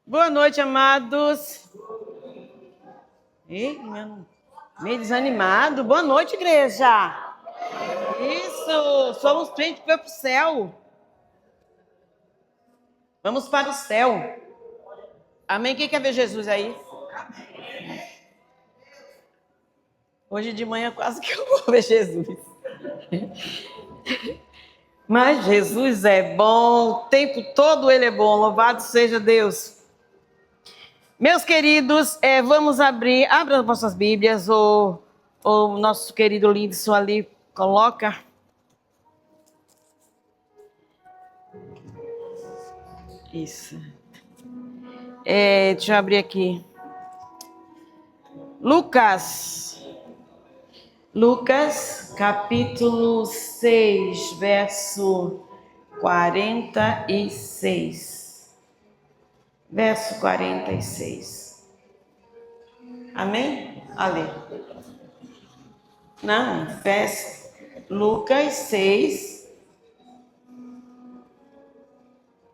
Boa noite, amados. Ei, meio desanimado. Boa noite, igreja. Isso, somos crentes que foi para o céu. Vamos para o céu. Amém? Quem quer ver Jesus aí? Hoje de manhã quase que eu vou ver Jesus. Mas Jesus é bom, o tempo todo ele é bom. Louvado seja Deus. Meus queridos, vamos abrir. Abra as vossas Bíblias, o nosso querido Lidson ali coloca. Isso. Deixa eu abrir aqui. Lucas, capítulo 6, verso 46. Verso 46. Amém? Ale. Não, Lucas 6,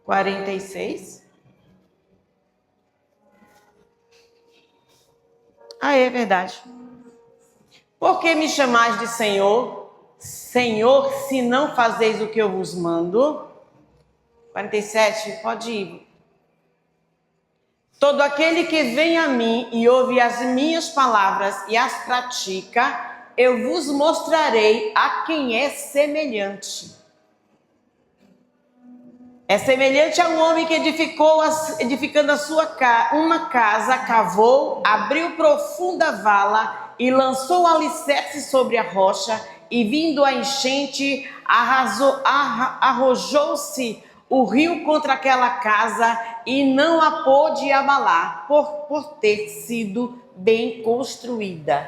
46. É verdade. Por que me chamais de Senhor, Senhor, se não fazeis o que eu vos mando? 47, pode ir. Todo aquele que vem a mim e ouve as minhas palavras e as pratica, eu vos mostrarei a quem é semelhante. É semelhante a um homem que edificando uma casa, cavou, abriu profunda vala e lançou alicerce sobre a rocha, e vindo a enchente, arrojou-se o rio contra aquela casa e não a pôde abalar, por ter sido bem construída.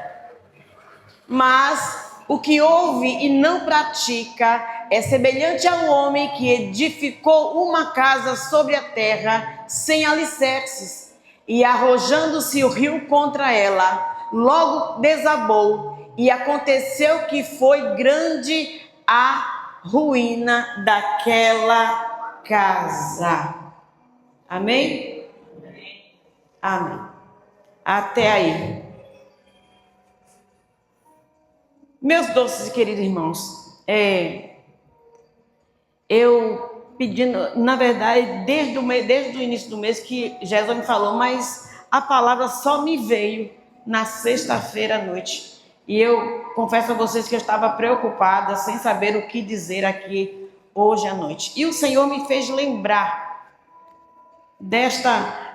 Mas o que ouve e não pratica é semelhante a um homem que edificou uma casa sobre a terra sem alicerces, e arrojando-se o rio contra ela, logo desabou, e aconteceu que foi grande a ruína daquela casa. Amém? Amém. Até aí. Meus doces e queridos irmãos, eu pedindo, na verdade, desde o início do mês que Jesus me falou, mas a palavra só me veio na sexta-feira à noite. E eu confesso a vocês que eu estava preocupada, sem saber o que dizer aqui hoje à noite. E o Senhor me fez lembrar desta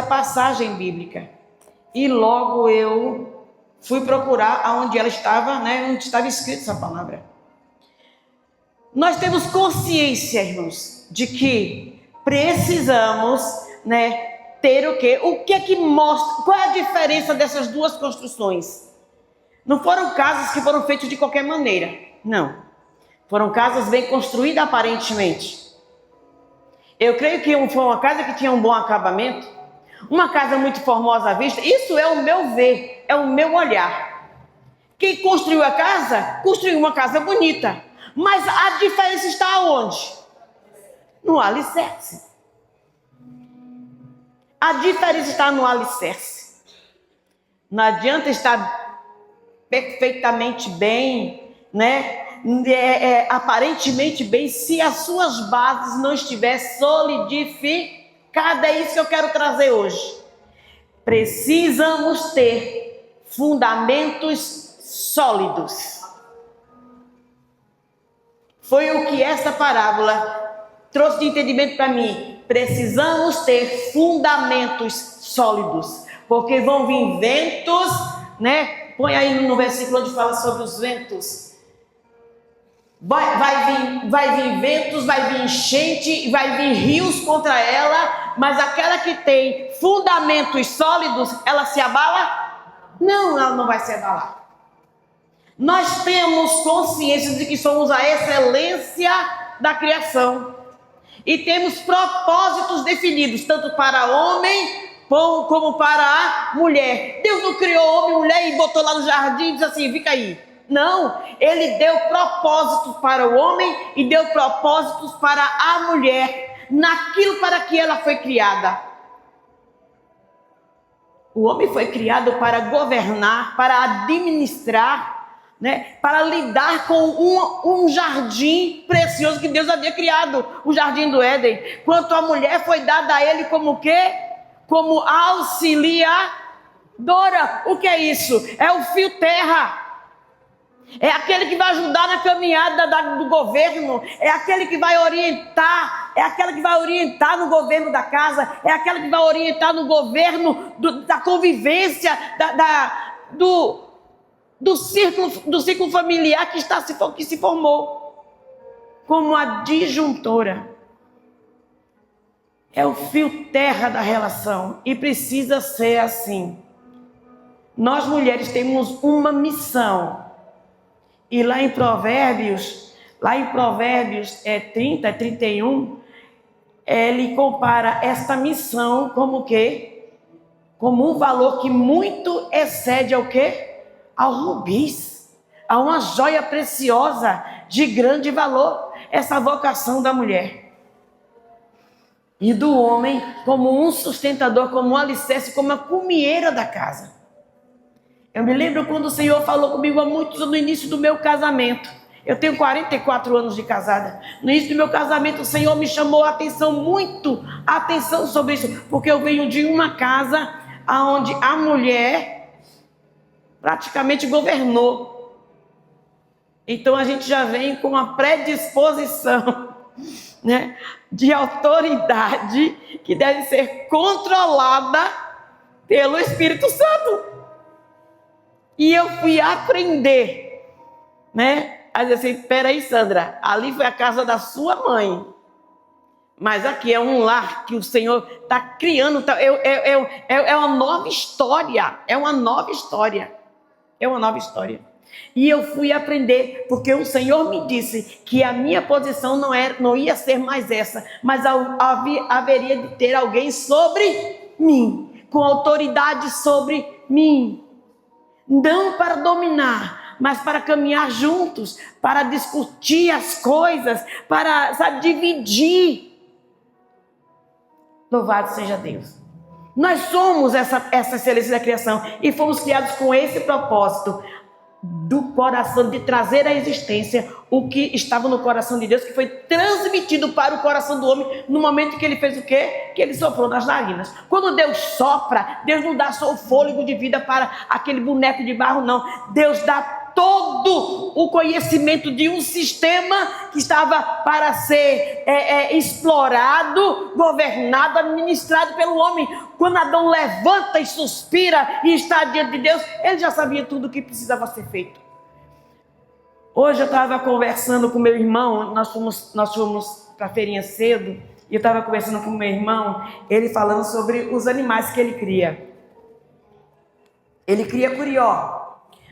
passagem bíblica. E logo eu fui procurar aonde ela estava, onde estava escrita essa palavra. Nós temos consciência, irmãos, de que precisamos, ter o quê? O que é que mostra? Qual é a diferença dessas duas construções? Não foram casas que foram feitas de qualquer maneira, não. Foram casas bem construídas aparentemente. Eu creio que foi uma casa que tinha um bom acabamento, uma casa muito formosa à vista. Isso é o meu ver, é o meu olhar. Quem construiu a casa, construiu uma casa bonita. Mas a diferença está aonde? No alicerce. A diferença está no alicerce. Não adianta estar perfeitamente bem, aparentemente bem, se as suas bases não estiverem solidificadas. É isso que eu quero trazer hoje. Precisamos ter fundamentos sólidos. Foi o que essa parábola trouxe de entendimento para mim. Precisamos ter fundamentos sólidos, porque vão vir ventos, Põe aí no versículo onde fala sobre os ventos. Vai vir ventos, vai vir enchente, vai vir rios contra ela, mas aquela que tem fundamentos sólidos, ela se abala? Não, ela não vai se abalar. Nós temos consciência de que somos a excelência da criação e temos propósitos definidos, tanto para homem como para a mulher. Deus não criou homem e mulher e botou lá no jardim e disse assim, fica aí. Não, ele deu propósitos para o homem e deu propósitos para a mulher. naquilo para que ela foi criada. O homem foi criado para governar, para administrar, né? Para lidar com um jardim precioso que Deus havia criado, o jardim do Éden. Quanto a mulher foi dada a ele como o quê? Como auxiliadora. O que é isso? É o fio terra. É aquele que vai ajudar na caminhada do governo, é aquele que vai orientar, é aquela que vai orientar no governo da casa, é aquela que vai orientar no governo da convivência, do círculo familiar que se formou, como a disjuntora. É o fio terra da relação e precisa ser assim. Nós mulheres temos uma missão. E lá em Provérbios 30, 31, ele compara esta missão como o quê? Como um valor que muito excede ao quê? Ao rubis, a uma joia preciosa de grande valor, essa vocação da mulher. E do homem como um sustentador, como um alicerce, como a cumieira da casa. Eu me lembro quando o Senhor falou comigo há muitos anos, no início do meu casamento. Eu tenho 44 anos de casada. No início do meu casamento, o Senhor me chamou a atenção, muito a atenção sobre isso. Porque eu venho de uma casa onde a mulher praticamente governou. Então a gente já vem com uma predisposição, né, de autoridade que deve ser controlada pelo Espírito Santo. E eu fui aprender, né? A dizer assim, peraí, Sandra, ali foi a casa da sua mãe. Mas aqui é um lar que o Senhor está criando. É uma nova história. É uma nova história. É uma nova história. E eu fui aprender, porque o Senhor me disse que a minha posição não ia ser mais essa, mas haveria de ter alguém sobre mim, com autoridade sobre mim. Não para dominar, mas para caminhar juntos, para discutir as coisas, para, dividir. Louvado seja Deus. Nós somos essa excelência da criação e fomos criados com esse propósito do coração, de trazer à existência o que estava no coração de Deus, que foi transmitido para o coração do homem no momento que ele fez o quê? Que ele soprou nas narinas. Quando Deus sopra, Deus não dá só o fôlego de vida para aquele boneco de barro, não. Deus dá todo o conhecimento de um sistema que estava para ser explorado, governado, administrado pelo homem. Quando Adão levanta e suspira e está diante de Deus, ele já sabia tudo o que precisava ser feito. Hoje eu estava conversando com meu irmão, nós fomos para a feirinha cedo, e eu estava conversando com meu irmão, ele falando sobre os animais que ele cria. Ele cria curió.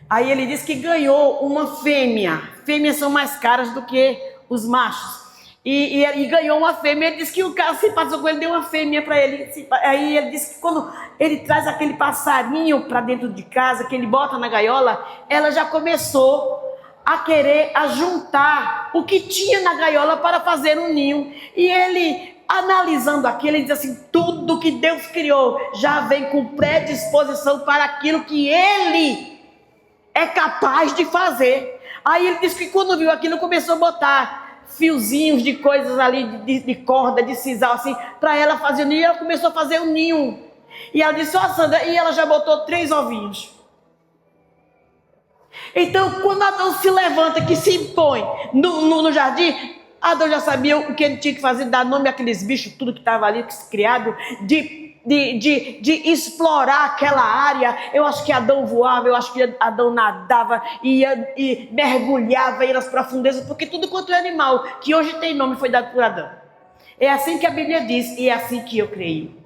Aí ele disse que ganhou uma fêmea. Fêmeas são mais caras do que os machos. E ganhou uma fêmea. Ele disse que o cara se passou com ele, deu uma fêmea para ele. Aí ele disse que quando ele traz aquele passarinho para dentro de casa, que ele bota na gaiola, ela já começou a querer juntar o que tinha na gaiola para fazer um ninho. E ele, analisando aquilo, ele diz assim, tudo que Deus criou já vem com predisposição para aquilo que ele é capaz de fazer. Aí ele disse que quando viu aquilo, começou a botar fiozinhos de coisas ali, de corda, de sisal, assim, para ela fazer o ninho. E ela começou a fazer o ninho. E ela disse, Sandra, e ela já botou 3 ovinhos. Então, quando Adão se levanta, que se impõe no jardim, Adão já sabia o que ele tinha que fazer, dar nome àqueles bichos, tudo que estava ali, criado, de explorar aquela área. Eu acho que Adão voava, eu acho que Adão nadava, e mergulhava, ia nas profundezas, porque tudo quanto é animal que hoje tem nome foi dado por Adão. É assim que a Bíblia diz, e é assim que eu creio.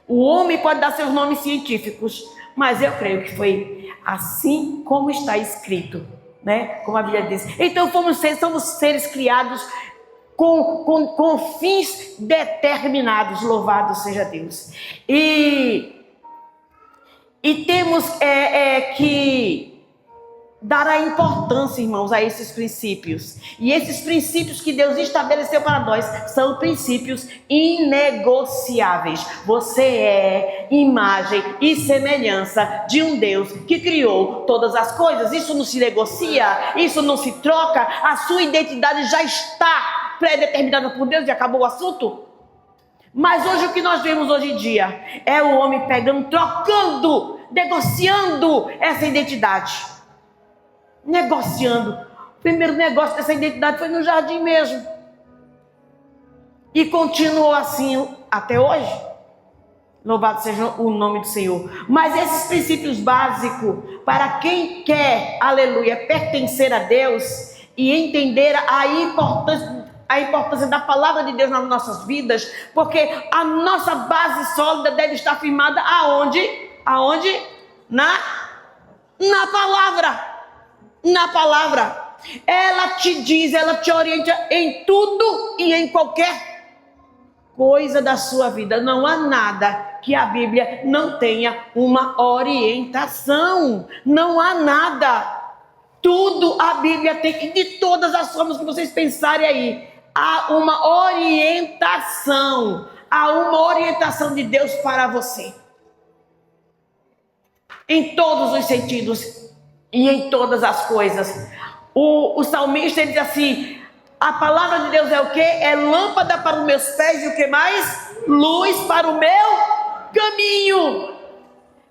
O homem pode dar seus nomes científicos, mas eu creio que foi assim como está escrito, né? Como a Bíblia diz. Então somos seres criados com fins determinados, louvado seja Deus. E temos que dará importância, irmãos, a esses princípios. E esses princípios que Deus estabeleceu para nós são princípios inegociáveis. Você é imagem e semelhança de um Deus que criou todas as coisas. Isso não se negocia, isso não se troca. A sua identidade já está pré-determinada por Deus e acabou o assunto. Mas hoje o que nós vemos hoje em dia é o homem pegando, trocando, negociando essa identidade. Negociando. O primeiro negócio dessa identidade foi no jardim mesmo. E continuou assim até hoje. Louvado seja o nome do Senhor. Mas esses princípios básicos, para quem quer, aleluia, pertencer a Deus e entender a importância da palavra de Deus nas nossas vidas, porque a nossa base sólida deve estar firmada aonde? Na palavra. Na palavra. Ela te diz, ela te orienta em tudo e em qualquer coisa da sua vida. Não há nada que a Bíblia não tenha uma orientação. Não há nada. Tudo a Bíblia tem, e de todas as formas que vocês pensarem aí, há uma orientação. Há uma orientação de Deus para você. Em todos os sentidos e em todas as coisas. O salmista, ele diz assim: a palavra de Deus é o quê? É lâmpada para os meus pés e o que mais? Luz para o meu caminho.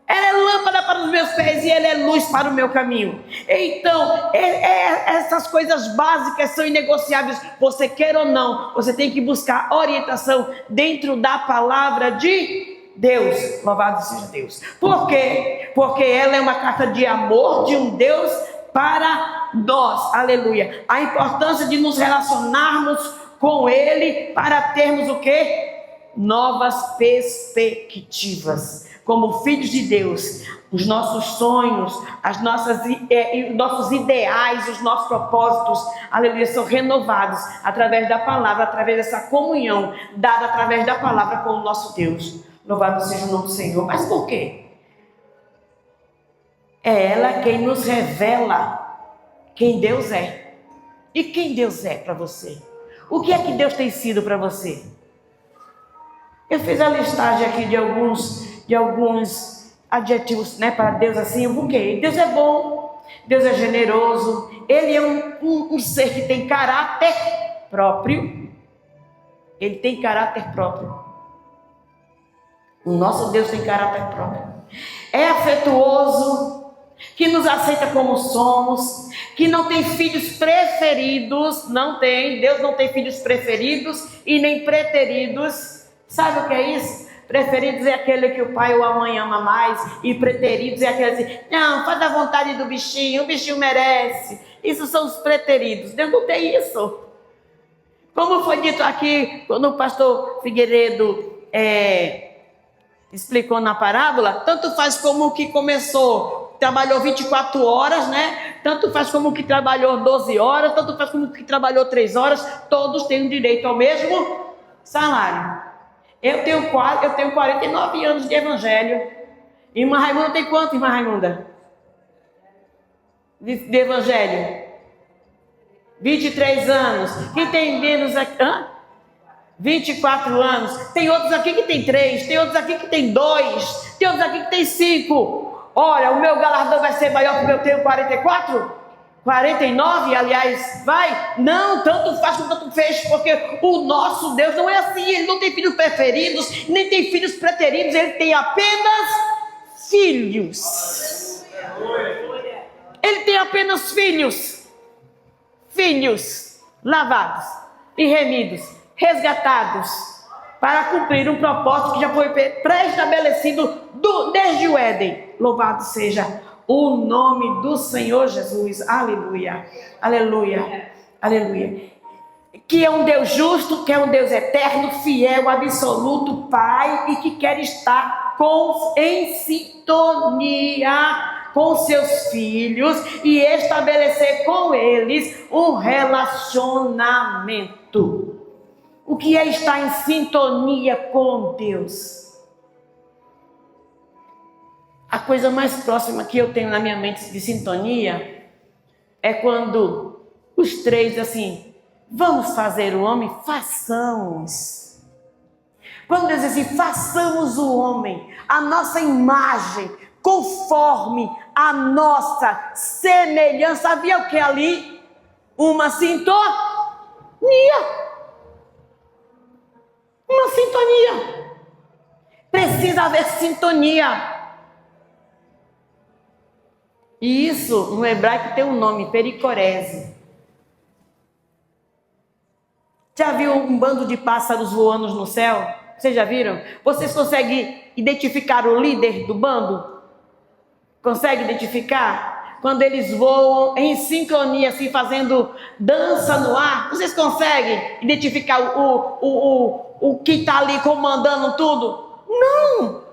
Ela é lâmpada para os meus pés e ela é luz para o meu caminho. Então, essas coisas básicas são inegociáveis. Você quer ou não, você tem que buscar orientação dentro da palavra de Deus. Louvado seja Deus. Por quê? Porque ela é uma carta de amor de um Deus para nós. Aleluia. A importância de nos relacionarmos com Ele para termos o quê? Novas perspectivas. Como filhos de Deus, os nossos sonhos, os nossos ideais, os nossos propósitos, aleluia, são renovados através da palavra, através dessa comunhão dada através da palavra com o nosso Deus. Louvado seja o nome do Senhor. Mas por quê? É ela quem nos revela quem Deus é. E quem Deus é para você? O que é que Deus tem sido para você? Eu fiz a listagem aqui de alguns adjetivos, né, para Deus assim. Eu buguei. Deus é bom, Deus é generoso, Ele é um ser que tem caráter próprio. Ele tem caráter próprio. O nosso Deus tem caráter próprio. É afetuoso, que nos aceita como somos, que não tem filhos preferidos, não tem. Deus não tem filhos preferidos e nem preteridos. Sabe o que é isso? Preferidos é aquele que o pai ou a mãe ama mais, e preteridos é aquele assim, não, faz a vontade do bichinho, o bichinho merece. Isso são os preteridos. Deus não tem isso. Como foi dito aqui, quando o pastor Figueiredo explicou na parábola, tanto faz como o que começou, trabalhou 24 horas, né? Tanto faz como o que trabalhou 12 horas, tanto faz como o que trabalhou 3 horas, todos têm direito ao mesmo salário. Eu tenho 49 anos de evangelho. Irmã Raimunda tem quanto, irmã Raimunda? De evangelho? 23 anos. Quem tem menos aqui? 24 anos. Tem outros aqui que tem 3, tem outros aqui que tem 2, tem outros aqui que tem 5. Olha, o meu galardão vai ser maior porque eu tenho 44? 49, aliás, vai? Não, tanto faz como tanto fez, porque o nosso Deus não é assim. Ele não tem filhos preferidos, nem tem filhos preteridos, ele tem apenas filhos. Ele tem apenas filhos. Filhos lavados e remidos, resgatados, para cumprir um propósito que já foi pré-estabelecido desde o Éden. Louvado seja o nome do Senhor Jesus. Aleluia, aleluia, aleluia. Que é um Deus justo, que é um Deus eterno, fiel, absoluto, Pai, e que quer estar em sintonia com seus filhos e estabelecer com eles um relacionamento. O que é estar em sintonia com Deus? A coisa mais próxima que eu tenho na minha mente de sintonia é quando os três assim, vamos fazer o homem? Façamos. Quando Deus diz assim, façamos o homem, a nossa imagem, conforme a nossa semelhança. Havia o que ali? Uma sintonia. Uma sintonia. Precisa haver sintonia. E isso no hebraico tem um nome, pericorese. Já viu um bando de pássaros voando no céu? Vocês já viram? Vocês conseguem identificar o líder do bando? Consegue identificar? Quando eles voam em sincronia, assim, fazendo dança no ar, vocês conseguem identificar o que está ali comandando tudo? Não!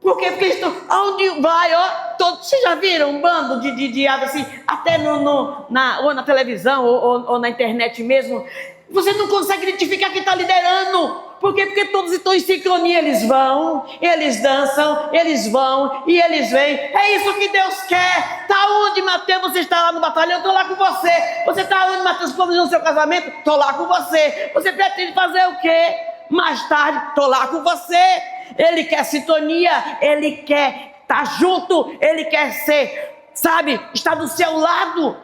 Por quê? Porque eles estão, aonde vai, ó, todos, vocês já viram um bando de aves assim, até ou na televisão, ou na internet mesmo, você não consegue identificar quem está liderando. Por quê? Porque todos estão em sincronia, eles vão, eles dançam, eles vão e eles vêm. É isso que Deus quer. Está onde, Mateus? Você está lá no batalhão? Estou lá com você. Você está onde, Mateus? Planejando o seu casamento? Estou lá com você. Você pretende fazer o quê? Mais tarde, estou lá com você. Ele quer sintonia, ele quer estar junto, ele quer ser, sabe, estar do seu lado.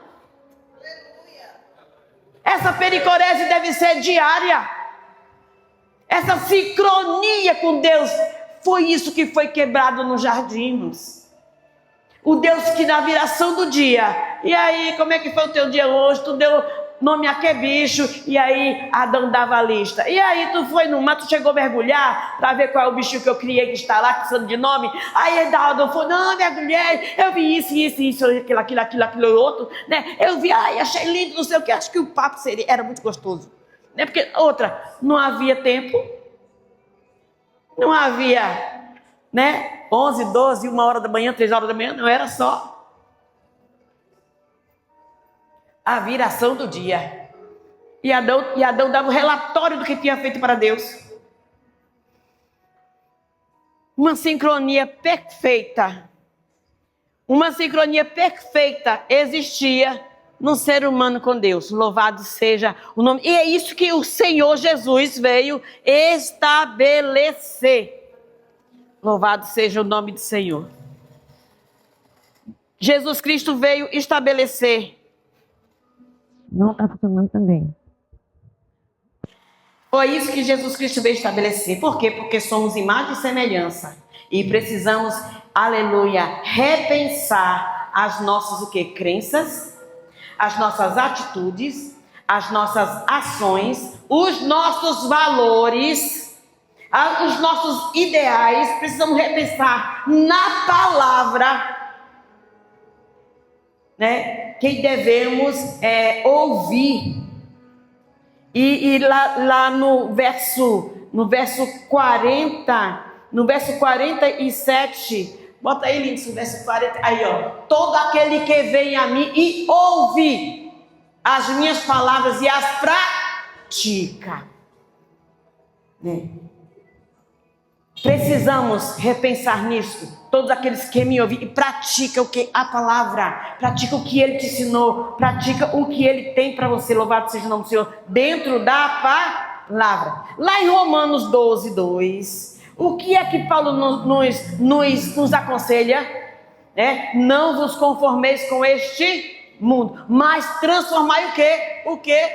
Essa pericorese deve ser diária. Essa sincronia com Deus, foi isso que foi quebrado nos jardins. O Deus que na viração do dia, e aí, como é que foi o teu dia hoje? Tu deu nome a que bicho? E aí Adão dava a lista. E aí tu foi no mato, chegou a mergulhar para ver qual é o bicho que eu criei que está lá, precisando de nome. Aí Adão falou, não, mergulhei, eu vi isso, aquilo outro, né? Eu vi, ai, achei lindo, não sei o que, acho que o papo era muito gostoso. Né? Porque outra, não havia tempo, não havia, né? 11, 12, 1 hora da manhã, 3 horas da manhã, não era só a viração do dia. E Adão dava o relatório do que tinha feito para Deus. Uma sincronia perfeita. Uma sincronia perfeita existia no ser humano com Deus. Louvado seja o nome. E é isso que o Senhor Jesus veio estabelecer. Louvado seja o nome do Senhor. Jesus Cristo veio estabelecer. Não está funcionando também. Foi isso que Jesus Cristo veio estabelecer. Por quê? Porque somos imagem e semelhança. E precisamos, aleluia, repensar as nossas o quê? Crenças, as nossas atitudes, as nossas ações, os nossos valores, os nossos ideais. Precisamos repensar na palavra, né, quem devemos ouvir. E lá no verso 40, no verso 47, bota aí, Lindsay, no verso 40, aí ó, todo aquele que vem a mim e ouve as minhas palavras e as pratica, né? Precisamos repensar nisso. Todos aqueles que me ouvem e praticam o que? A palavra. Pratica o que ele te ensinou. Pratica o que ele tem para você. Louvado seja o nome do Senhor. Dentro da palavra. Lá em Romanos 12, 2. O que é que Paulo nos aconselha? Não vos conformeis com este mundo. Mas transformai o quê? O quê?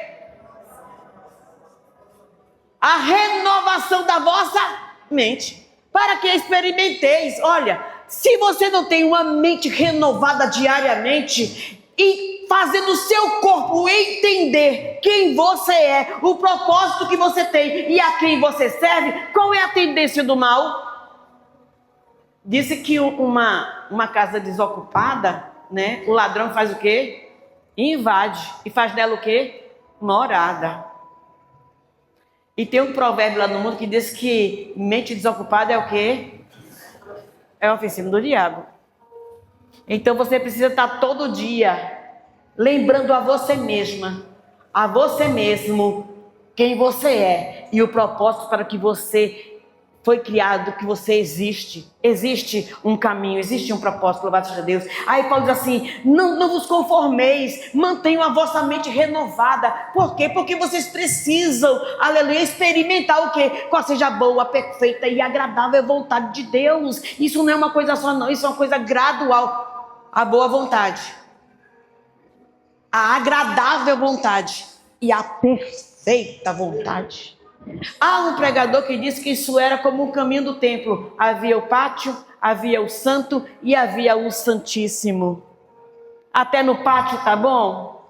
A renovação da vossa mente, para que experimenteis. Olha, se você não tem uma mente renovada diariamente e fazendo o seu corpo entender quem você é, o propósito que você tem e a quem você serve, qual é a tendência do mal? Disse que uma casa desocupada, né, o ladrão faz o quê? Invade e faz dela o quê? Morada. E tem um provérbio lá no mundo que diz que mente desocupada é o quê? É a oficina do diabo. Então você precisa estar todo dia lembrando a você mesma, a você mesmo, quem você é e o propósito para que você foi criado, que você existe. Existe um caminho, existe um propósito, louvado seja Deus. Aí Paulo diz assim, não vos conformeis, mantenham a vossa mente renovada. Por quê? Porque vocês precisam, aleluia, experimentar o quê? Qual seja a boa, perfeita e agradável vontade de Deus. Isso não é uma coisa só não, isso é uma coisa gradual. A boa vontade, a agradável vontade e a perfeita vontade. Há um pregador que disse que isso era como o caminho do templo. Havia o pátio, havia o santo e havia o santíssimo. Até no pátio tá bom?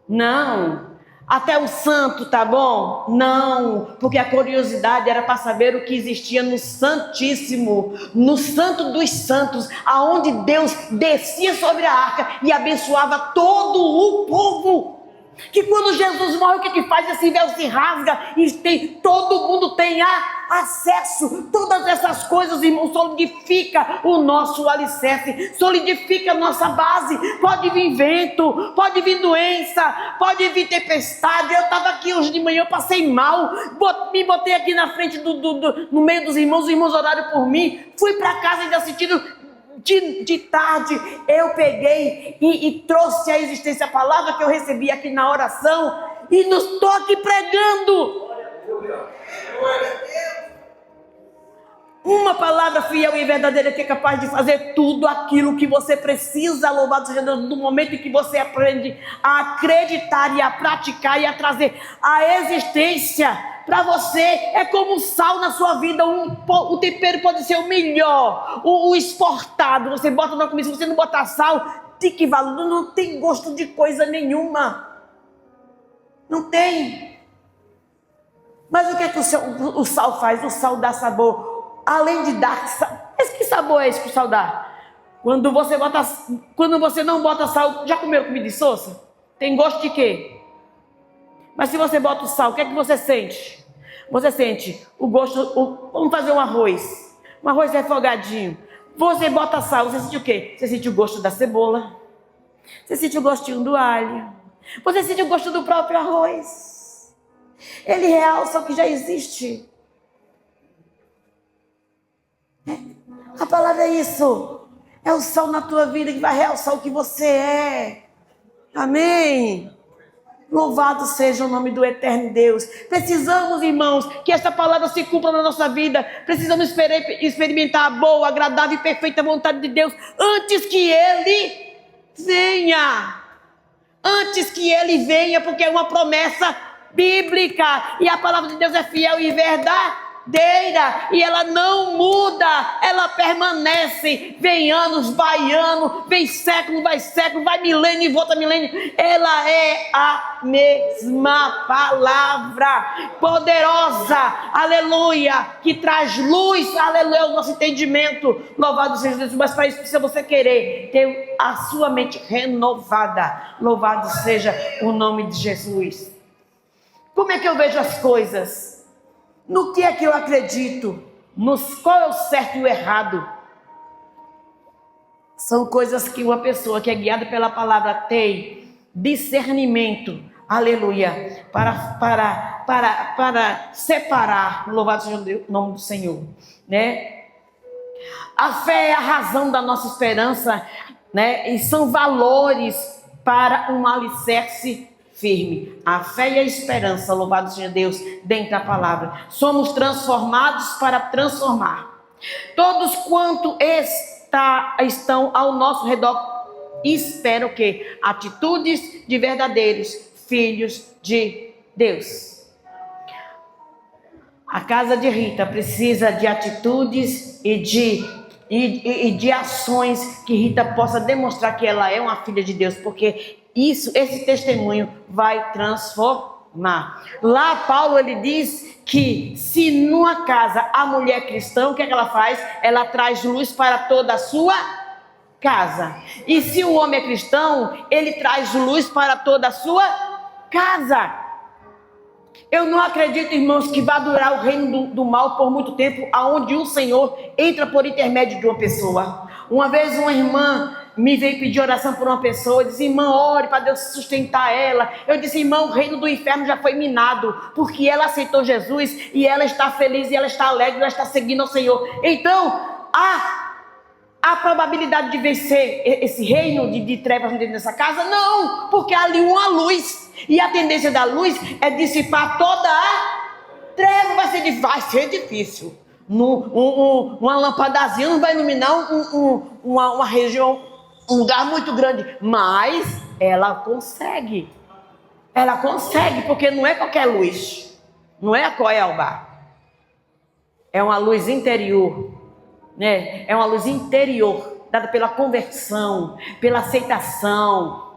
Não. Até o santo tá bom? Não. Porque a curiosidade era para saber o que existia no santíssimo, no santo dos santos, aonde Deus descia sobre a arca e abençoava todo o povo. Que quando Jesus morre, o que faz? Esse véu se rasga e todo mundo tem acesso. Todas essas coisas, irmão, solidifica o nosso alicerce, solidifica a nossa base. Pode vir vento, pode vir doença, pode vir tempestade. Eu estava aqui hoje de manhã, eu passei mal, me botei aqui na frente no meio dos irmãos, os irmãos oraram por mim, fui para casa ainda sentindo. De tarde eu peguei e trouxe à existência a palavra que eu recebi aqui na oração e não estou aqui pregando. Uma palavra fiel e verdadeira que é capaz de fazer tudo aquilo que você precisa, louvado seja Deus, no momento em que você aprende a acreditar e a praticar e a trazer a existência. Para você é como o sal na sua vida. O tempero pode ser o melhor, o exportado. Você bota na comida, se você não botar sal, de que valor? Não tem gosto de coisa nenhuma. Não tem. Mas o que é que o sal faz? O sal dá sabor. Além de dar sabor. Mas que sabor é esse que o sal dá? Quando você não bota sal, já comeu comida de soça? Tem gosto de quê? Mas se você bota o sal, o que é que você sente? Você sente o gosto. Vamos fazer um arroz refogadinho. Você bota sal, você sente o quê? Você sente o gosto da cebola. Você sente o gostinho do alho. Você sente o gosto do próprio arroz. Ele realça o que já existe. A palavra é isso. É o sal na tua vida que vai realçar o que você é. Amém? Louvado seja o nome do eterno Deus. Precisamos, irmãos, que essa palavra se cumpra na nossa vida. Precisamos experimentar a boa, agradável e perfeita vontade de Deus antes que Ele venha. Antes que Ele venha, porque é uma promessa bíblica. E a palavra de Deus é fiel e verdadeira. E ela não muda, ela permanece. Vem anos, vai ano, vem século, vai milênio e volta milênio. Ela é a mesma palavra poderosa, aleluia, que traz luz, aleluia, ao nosso entendimento. Louvado seja Deus. Mas para isso precisa você querer ter a sua mente renovada. Louvado seja o nome de Jesus. Como é que eu vejo as coisas? No que é que eu acredito? Qual é o certo e o errado? São coisas que uma pessoa que é guiada pela palavra tem discernimento, aleluia, para separar, louvado seja o nome do Senhor, né? A fé é a razão da nossa esperança, né? E são valores para um alicerce firme. A fé e a esperança, louvado seja Deus, dentro da palavra. Somos transformados para transformar. Todos quanto estão ao nosso redor esperam o quê? Atitudes de verdadeiros filhos de Deus. A casa de Rita precisa de atitudes e de ações que Rita possa demonstrar que ela é uma filha de Deus, porque esse testemunho vai transformar. Lá Paulo ele diz que se numa casa a mulher cristã, o que é que ela faz? Ela traz luz para toda a sua casa. E se o homem é cristão, ele traz luz para toda a sua casa. Eu não acredito, irmãos, que vai durar o reino do mal por muito tempo, aonde o Senhor entra por intermédio de uma pessoa. Uma vez uma irmã me veio pedir oração por uma pessoa, disse, irmã, ore para Deus sustentar ela. Eu disse, irmão, o reino do inferno já foi minado, porque ela aceitou Jesus, e ela está feliz, e ela está alegre, ela está seguindo ao Senhor. Então, a probabilidade de vencer esse reino de trevas dentro dessa casa? Não, porque há ali uma luz, e a tendência da luz é dissipar toda a treva. Vai ser difícil. Uma lampadazinha não vai iluminar uma região, um lugar muito grande, mas ela consegue. Ela consegue, porque não é qualquer luz, não é a Coelba, é uma luz interior, né? É uma luz interior, dada pela conversão, pela aceitação.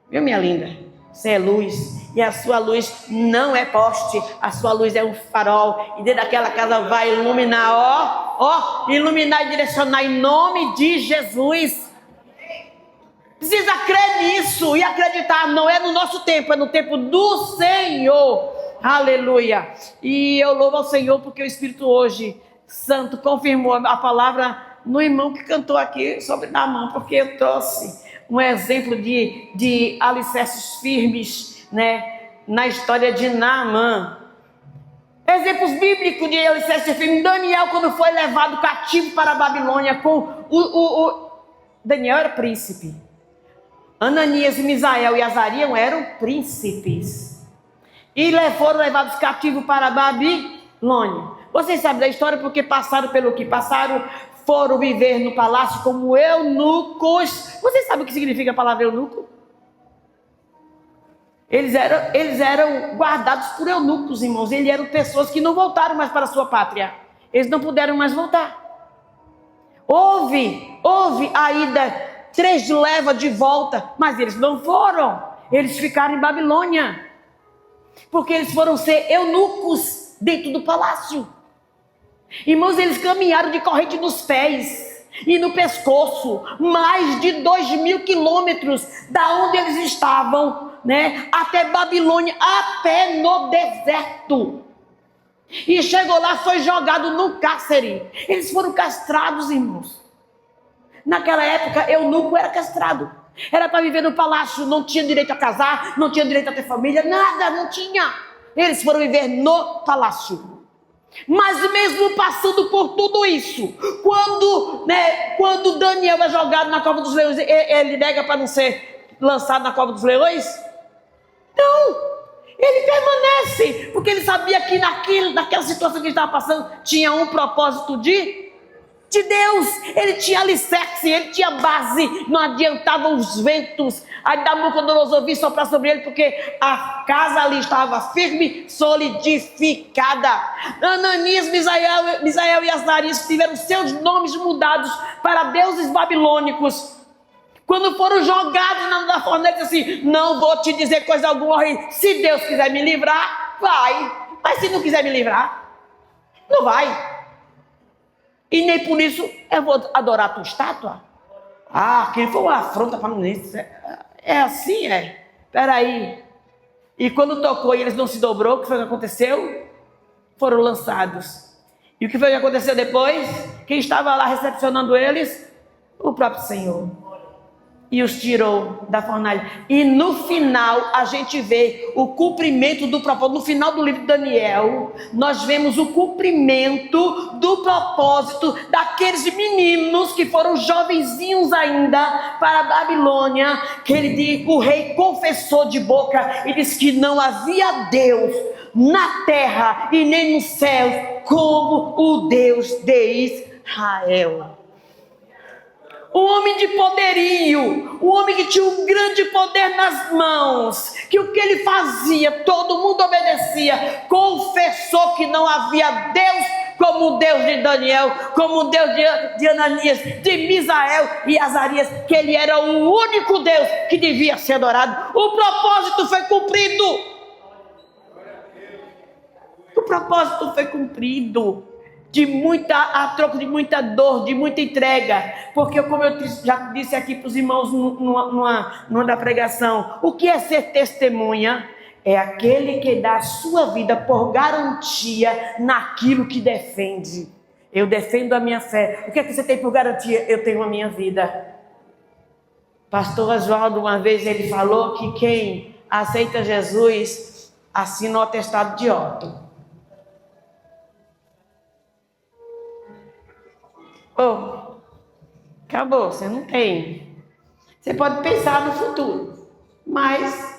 Viu, minha linda? Você é luz, e a sua luz não é poste, a sua luz é um farol, e dentro daquela casa vai iluminar, iluminar e direcionar em nome de Jesus. Precisa crer nisso e acreditar, não é no nosso tempo, é no tempo do Senhor. Aleluia. E eu louvo ao Senhor porque o Espírito hoje Santo confirmou a palavra no irmão que cantou aqui sobre Naamã, porque eu trouxe um exemplo de alicerces firmes, né, na história de Naamã. Exemplos bíblicos de alicerces firmes. Daniel, quando foi levado cativo para a Babilônia, Daniel era príncipe. Ananias, Misael e Azarias eram príncipes. E foram levados cativos para a Babilônia. Vocês sabem da história porque passaram pelo que passaram. Foram viver no palácio como eunucos. Vocês sabem o que significa a palavra eunuco? Eles eram guardados por eunucos, irmãos. Eles eram pessoas que não voltaram mais para a sua pátria. Eles não puderam mais voltar. Houve a ida 3 levas de volta, mas eles não foram. Eles ficaram em Babilônia. Porque eles foram ser eunucos dentro do palácio. Irmãos, eles caminharam de corrente nos pés e no pescoço, mais de 2.000 quilômetros da onde eles estavam, né, até Babilônia, a pé no deserto. E chegou lá, foi jogado no cárcere. Eles foram castrados, irmãos. Naquela época, eunuco era castrado. Era para viver no palácio, não tinha direito a casar, não tinha direito a ter família, nada, não tinha. Eles foram viver no palácio. Mas mesmo passando por tudo isso, quando Daniel é jogado na cova dos leões, ele nega para não ser lançado na cova dos leões? Não, ele permanece, porque ele sabia que naquela situação que ele estava passando, tinha um propósito de Deus. Ele tinha alicerce, ele tinha base, não adiantavam os ventos. Aí Nabucodonosor viu soprar sobre ele, porque a casa ali estava firme, solidificada. Ananias, Misael e Azarias tiveram seus nomes mudados para deuses babilônicos. Quando foram jogados na fornalha, assim, não vou te dizer coisa alguma, se Deus quiser me livrar, vai. Mas se não quiser me livrar, não vai. E nem por isso eu vou adorar a tua estátua. Aquilo foi uma afronta para mim. É assim, é. Peraí. E quando tocou e eles não se dobrou, o que foi que aconteceu? Foram lançados. E o que foi que aconteceu depois? Quem estava lá recepcionando eles? O próprio Senhor. E os tirou da fornalha. E no final a gente vê o cumprimento do propósito. No final do livro de Daniel, nós vemos o cumprimento do propósito daqueles meninos que foram jovenzinhos ainda para a Babilônia, que o rei confessou de boca e disse que não havia Deus na terra e nem no céu como o Deus de Israel. Um homem de poderio, um homem que tinha um grande poder nas mãos, que o que ele fazia, todo mundo obedecia, confessou que não havia Deus como o Deus de Daniel, como o Deus de Ananias, de Misael e Azarias, que ele era o único Deus que devia ser adorado. O propósito foi cumprido. O propósito foi cumprido. A troco de muita dor, de muita entrega, porque como eu já disse aqui para os irmãos numa da pregação, o que é ser testemunha? É aquele que dá a sua vida por garantia naquilo que defende. Eu defendo a minha fé. O que é que você tem por garantia? Eu tenho a minha vida. Pastor Oswaldo, uma vez ele falou que quem aceita Jesus assina o atestado de óbito. Oh, acabou, você não tem. Você pode pensar no futuro, mas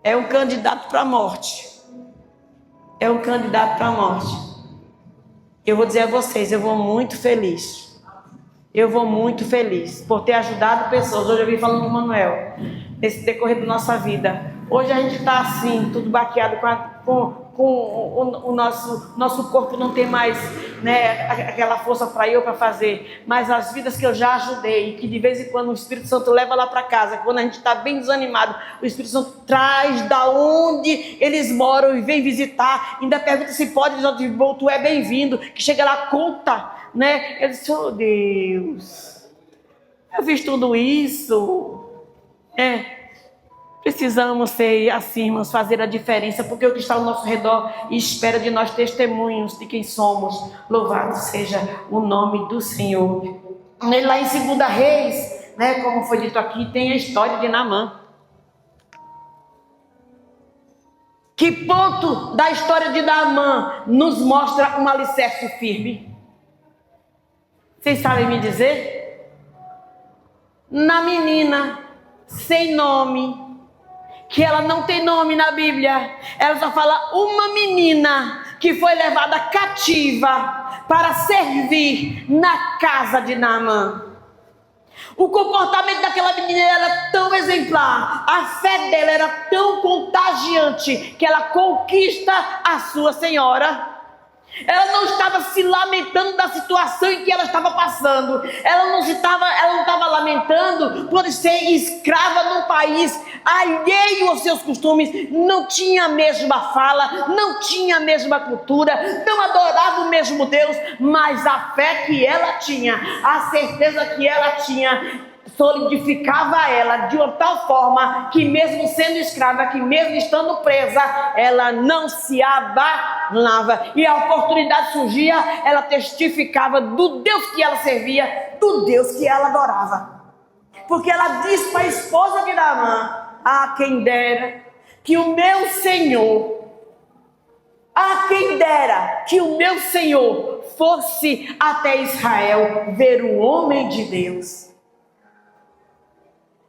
é um candidato para a morte. É um candidato para a morte. Eu vou dizer a vocês, eu vou muito feliz. Eu vou muito feliz por ter ajudado pessoas. Hoje eu vim falando com o Manuel, nesse decorrer da nossa vida. Hoje a gente está assim, tudo baqueado com o nosso corpo não tem mais, né, aquela força para eu para fazer, mas as vidas que eu já ajudei, que de vez em quando o Espírito Santo leva lá para casa, quando a gente está bem desanimado, o Espírito Santo traz da onde eles moram e vem visitar, ainda pergunta se pode, tu é bem-vindo, que chega lá, conta, né? Eu disse, oh Deus, eu fiz tudo isso, precisamos ser assim, irmãos, fazer a diferença, porque o que está ao nosso redor espera de nós testemunhos de quem somos. Louvado seja o nome do Senhor. Lá em 2 Reis, né, como foi dito aqui, tem a história de Naamã. Que ponto da história de Naamã nos mostra um alicerce firme? Vocês sabem me dizer? Na menina, sem nome, que ela não tem nome na Bíblia, ela só fala uma menina que foi levada cativa para servir na casa de Naamã. O comportamento daquela menina era tão exemplar, a fé dela era tão contagiante, que ela conquista a sua senhora. Ela não estava se lamentando da situação em que ela estava passando. Ela não estava lamentando por ser escrava num país alheio aos seus costumes. Não tinha a mesma fala, não tinha a mesma cultura, não adorava o mesmo Deus. Mas a fé que ela tinha, a certeza que ela tinha, solidificava ela de uma tal forma que mesmo sendo escrava, que mesmo estando presa, ela não se abalava, e a oportunidade surgia, ela testificava do Deus que ela servia, do Deus que ela adorava, porque ela disse para a esposa de Naamã: ah, quem dera que o meu Senhor, fosse até Israel ver o homem de Deus.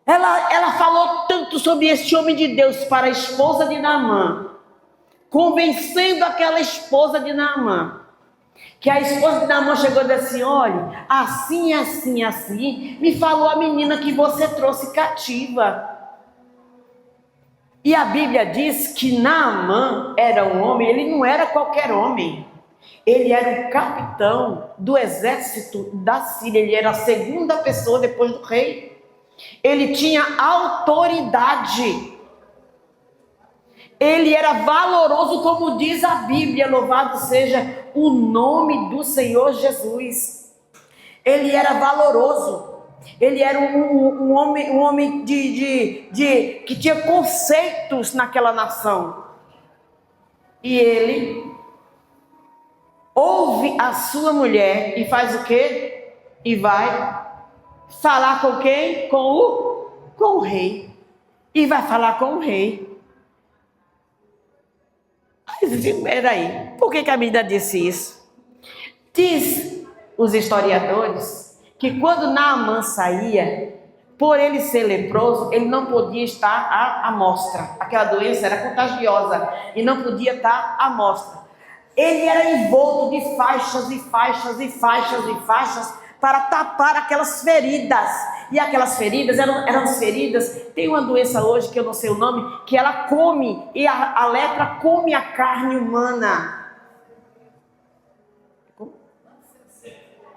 Ela falou tanto sobre esse homem de Deus para a esposa de Naamã, convencendo aquela esposa de Naamã, que a esposa de Naamã chegou e disse assim: olha, assim, assim, assim, me falou a menina que você trouxe cativa. E a Bíblia diz que Naamã era um homem, ele não era qualquer homem. Ele era o capitão do exército da Síria, ele era a segunda pessoa depois do rei. Ele tinha autoridade, ele era valoroso, como diz a Bíblia, louvado seja o nome do Senhor Jesus. Ele era valoroso, ele era um homem que tinha conceitos naquela nação. E ele ouve a sua mulher e faz o quê? E vai falar com quem? Com o rei. E vai falar com o rei. Mas espera aí, por que a Bíblia disse isso? Diz os historiadores que quando Naamã saía, por ele ser leproso, ele não podia estar à mostra. Aquela doença era contagiosa e não podia estar à mostra. Ele era envolto de faixas e faixas e faixas e faixas para tapar aquelas feridas. E aquelas feridas eram as feridas. Tem uma doença hoje que eu não sei o nome, que ela come, e a lepra come a carne humana.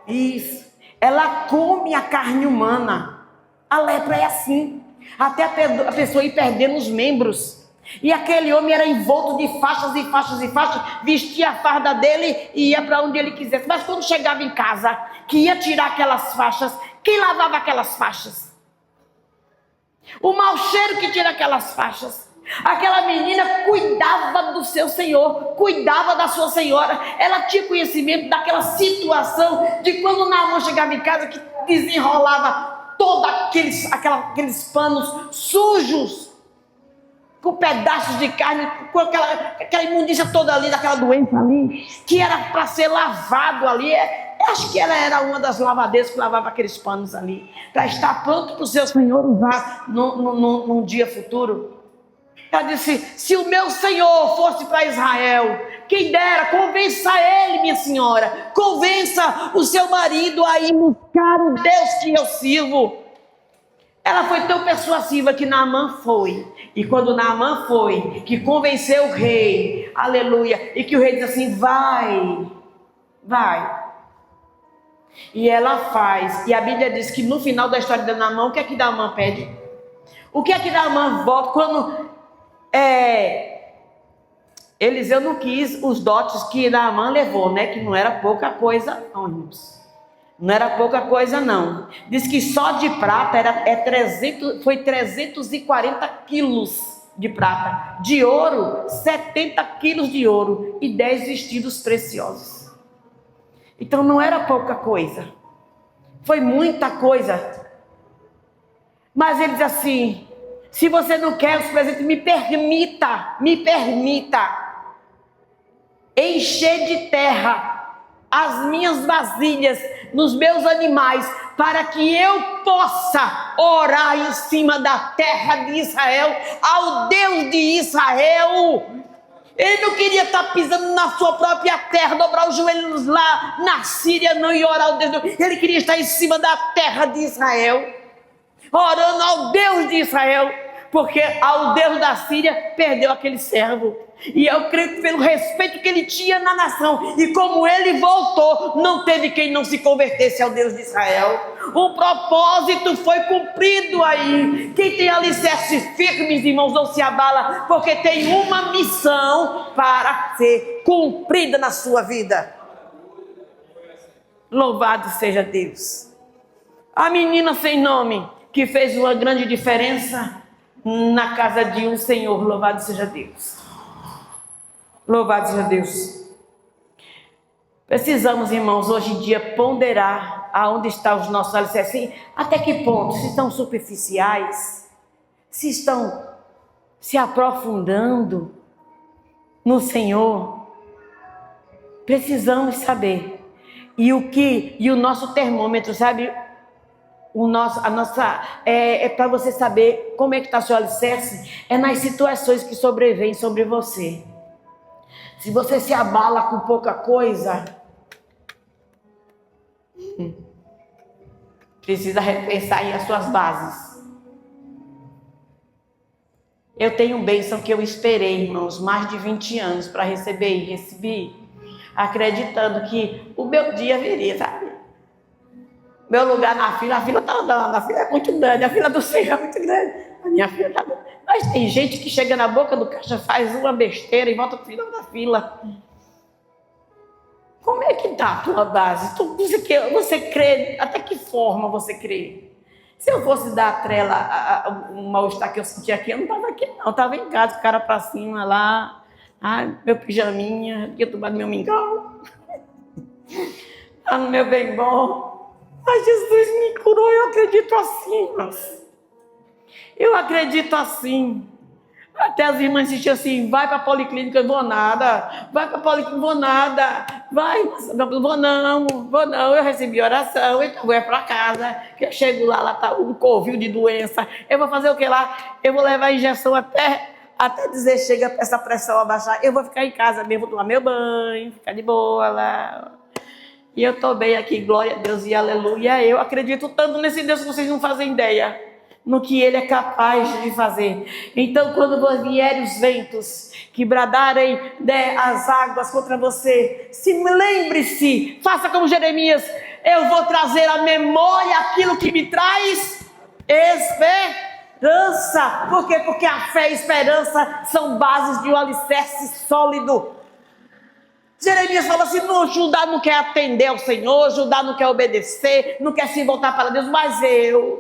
Isso, ela come a carne humana. A lepra é assim, até a pessoa ir perdendo os membros. E aquele homem era envolto de faixas e faixas e faixas, vestia a farda dele e ia para onde ele quisesse. Mas quando chegava em casa, que ia tirar aquelas faixas, quem lavava aquelas faixas? O mau cheiro que tira aquelas faixas. Aquela menina cuidava do seu senhor, cuidava da sua senhora. Ela tinha conhecimento daquela situação de quando Naamã chegava em casa, que desenrolava todos aqueles panos sujos, com pedaços de carne, com aquela imundícia toda ali, daquela doença ali, que era para ser lavado ali. Acho que ela era uma das lavadeiras que lavava aqueles panos ali, para estar pronto para o seu Senhor usar num dia futuro. Ela disse: se o meu Senhor fosse para Israel, quem dera, convença ele, minha senhora, convença o seu marido a ir buscar o Deus que eu sirvo. Ela foi tão persuasiva que Naamã foi. E quando Naamã foi, que convenceu o rei, aleluia, e que o rei disse assim: vai. E ela faz. E a Bíblia diz que no final da história de Naamã, o que é que Naamã pede? O que é que Naamã volta quando Eliseu não quis os dotes que Naamã levou, né? Que não era pouca coisa, não, irmãos. Não era pouca coisa, não. Diz que só de prata foi 340 quilos de prata. De ouro, 70 quilos de ouro. E 10 vestidos preciosos. Então não era pouca coisa. Foi muita coisa. Mas ele diz assim: se você não quer os presentes, me permita encher de terra as minhas vasilhas nos meus animais, para que eu possa orar em cima da terra de Israel, ao Deus de Israel. Ele não queria estar pisando na sua própria terra, dobrar os joelhos lá na Síria, não, e orar ao Deus. Ele queria estar em cima da terra de Israel, orando ao Deus de Israel, porque ao Deus da Síria perdeu aquele servo. E eu creio que pelo respeito que ele tinha na nação, e como ele voltou, não teve quem não se convertesse ao Deus de Israel. O propósito foi cumprido aí. Quem tem alicerces firmes, irmãos, não se abala, porque tem uma missão para ser cumprida na sua vida. Louvado seja Deus. A menina sem nome, que fez uma grande diferença na casa de um Senhor. Louvado seja Deus. Louvado seja Deus. Precisamos, irmãos, hoje em dia ponderar aonde estão os nossos alicerces. Até que ponto? Se estão superficiais, se estão se aprofundando no Senhor. Precisamos saber. E o nosso termômetro, sabe? É para você saber como é que está seu alicerce, é nas situações que sobrevêm sobre você. Se você se abala com pouca coisa, precisa repensar aí as suas bases. Eu tenho bênção que eu esperei, irmãos, mais de 20 anos para receber, e recebi, acreditando que o meu dia viria, sabe? Meu lugar na fila, a fila está andando, a fila é muito grande, a fila do Senhor é muito grande. A minha fila está... Mas tem gente que chega na boca do caixa, faz uma besteira e volta para o final da fila. Como é que está a tua base? Você crê, até que forma você crê? Se eu fosse dar a trela, o mal-estar que eu senti aqui, eu não estava aqui não, eu estava em casa, com o cara para cima lá, meu pijaminha, tinha tomado meu mingau, tá no meu bem bom. Mas Jesus me curou, eu acredito assim, mas eu acredito assim. Até as irmãs insistiam assim: vai para a policlínica, eu vou nada, vai para a policlínica, vou nada, vai, vou não, eu recebi oração, então vou para casa, que eu chego lá tá um covil de doença, eu vou fazer o que lá? Eu vou levar a injeção até dizer chega essa pressão abaixar, eu vou ficar em casa mesmo, vou tomar meu banho, ficar de boa lá. E eu estou bem aqui, glória a Deus e aleluia. Eu acredito tanto nesse Deus que vocês não fazem ideia, no que Ele é capaz de fazer. Então, quando vierem os ventos, que bradarem as águas contra você, lembre-se, faça como Jeremias: eu vou trazer à memória aquilo que me traz esperança. Por quê? Porque a fé e a esperança são bases de um alicerce sólido. Jeremias fala assim: não, Judá não quer atender ao Senhor, Judá não quer obedecer, não quer se voltar para Deus, mas ele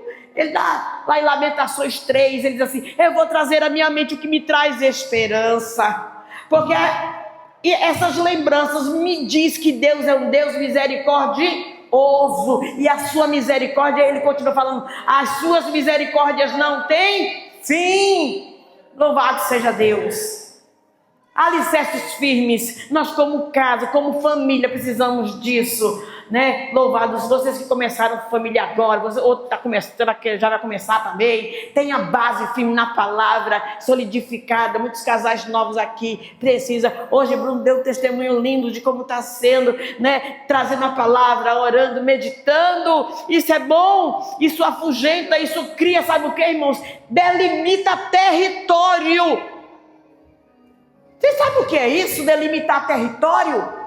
dá lá em Lamentações 3, ele diz assim: eu vou trazer à minha mente o que me traz esperança, porque essas lembranças me diz que Deus é um Deus misericordioso. glorioso. E a sua misericórdia, ele continua falando, as suas misericórdias não têm fim. Louvado seja Deus. Alicerces firmes, nós como casa, como família precisamos disso, né? Louvados vocês que começaram família agora, outro tá começando, já vai começar também. Tenha base firme na palavra, solidificada. Muitos casais novos aqui precisa. Hoje Bruno deu um testemunho lindo de como está sendo, né? Trazendo a palavra, orando, meditando. Isso é bom, isso afugenta, isso cria, sabe o que, irmãos? Delimita território. Você sabe o que é isso? Delimitar território?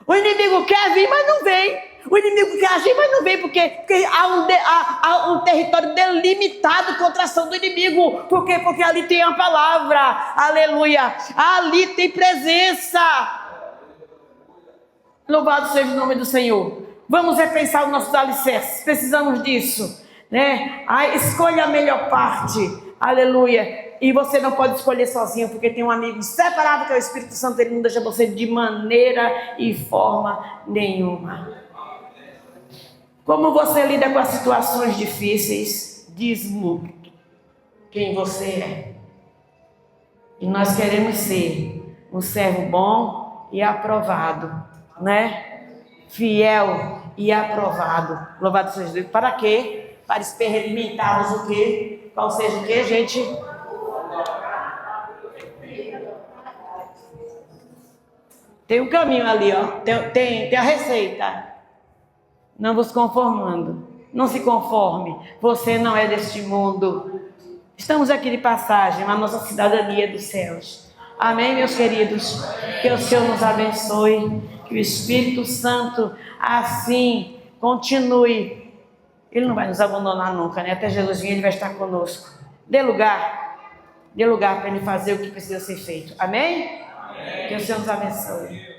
O inimigo quer vir, mas não vem. O inimigo quer agir, mas não vem. Porque há um território delimitado contra a ação do inimigo. Por quê? Porque ali tem a palavra. Aleluia. Ali tem presença. Louvado seja o nome do Senhor. Vamos repensar os nossos alicerces. Precisamos disso, né? Escolha a melhor parte. Aleluia. E você não pode escolher sozinho, porque tem um amigo inseparável que é o Espírito Santo. Ele não deixa você de maneira e forma nenhuma. Como você lida com as situações difíceis, diz muito quem você é. E nós queremos ser um servo bom e aprovado, né? Fiel e aprovado. Louvado seja Deus. Para quê? Para experimentarmos o quê? Qual seja o quê, gente? Tem um caminho ali, ó. Tem a receita. Não vos conformando. Não se conforme. Você não é deste mundo. Estamos aqui de passagem, a nossa cidadania dos céus. Amém, meus queridos? Que o Senhor nos abençoe. Que o Espírito Santo assim continue. Ele não vai nos abandonar nunca, né? Até Jesus vir, ele vai estar conosco. Dê lugar para ele fazer o que precisa ser feito. Amém? Que o Senhor nos abençoe.